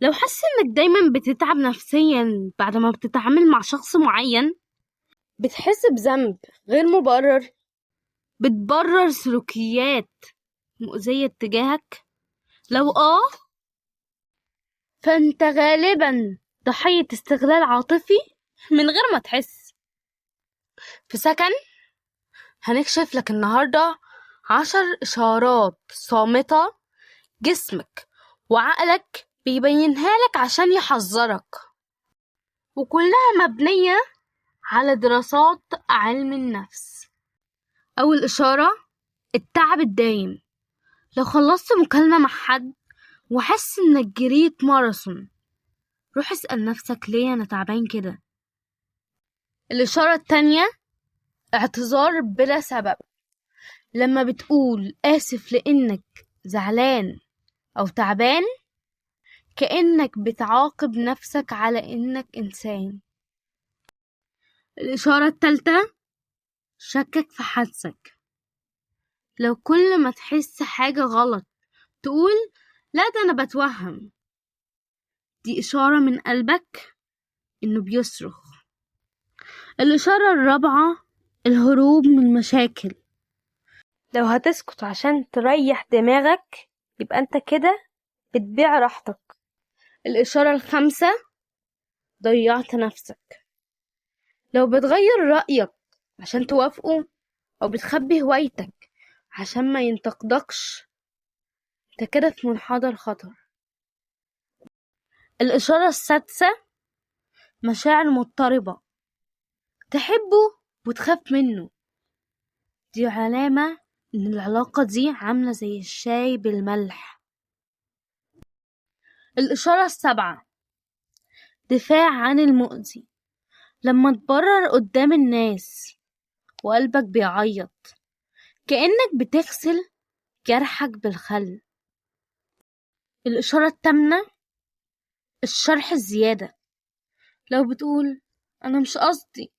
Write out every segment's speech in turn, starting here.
لو حاسس انك دايما بتتعب نفسيا بعد ما بتتعامل مع شخص معين، بتحس بذنب غير مبرر، بتبرر سلوكيات مؤذية تجاهك، لو فانت غالبا ضحية استغلال عاطفي من غير ما تحس. في سكن هنكشف لك النهاردة 10 إشارات صامتة جسمك وعقلك بيبينها لك عشان يحذرك، وكلها مبنية على دراسات علم النفس. أول إشارة: التعب الدايم. لو خلصت مكالمة مع حد وحس إنك جريت ماراثون، روح اسأل نفسك ليه أنا تعبان كده. الإشارة التانية: اعتذار بلا سبب. لما بتقول آسف لأنك زعلان أو تعبان، كأنك بتعاقب نفسك على إنك إنسان. الإشارة التالتة: شكك في حدسك. لو كل ما تحس حاجة غلط تقول لا ده أنا بتوهم، دي إشارة من قلبك إنه بيصرخ. الإشارة الرابعة: الهروب من المشاكل. لو هتسكت عشان تريح دماغك يبقى انت كده بتبيع راحتك. الإشارة الخامسة: ضيعت نفسك. لو بتغير رأيك عشان توافقه أو بتخبي هوايتك عشان ما ينتقدكش، انت كده في منحدر خطر. الإشارة السادسة: مشاعر مضطربة. تحبه وتخاف منه، دي علامة إن العلاقة دي عاملة زي الشاي بالملح. الإشارة السابعة: دفاع عن المؤذي. لما تبرر قدام الناس وقلبك بيعيط، كأنك بتغسل جرحك بالخل. الإشارة الثامنة: الشرح الزيادة. لو بتقول أنا مش قصدي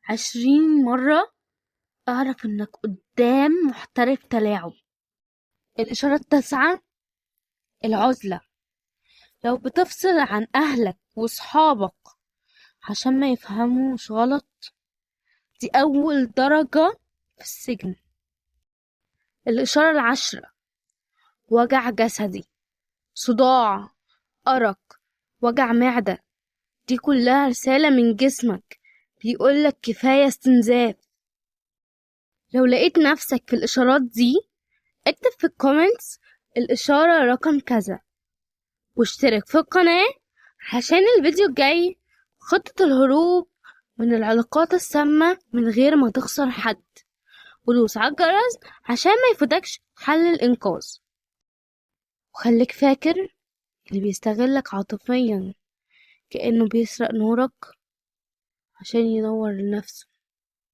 20 مرة، أعرف إنك قدام محترف تلاعب. الإشارة التاسعة: العزلة. لو بتفصل عن أهلك وصحابك عشان ما يفهموش غلط، دي أول درجة في السجن. الإشارة العاشرة: وجع جسدي، صداع، أرق، وجع معدة. دي كلها رسالة من جسمك بيقولك كفاية استنزاف. لو لقيت نفسك في الإشارات دي، اكتب في الكومنتس الإشارة رقم كذا، واشترك في القناة عشان الفيديو الجاي خطة الهروب من العلاقات السامة من غير ما تخسر حد، ودوس على الجرس عشان ما يفوتكش حل الإنقاذ. وخليك فاكر، اللي بيستغلك عاطفيا كأنه بيسرق نورك عشان ينور لنفسه.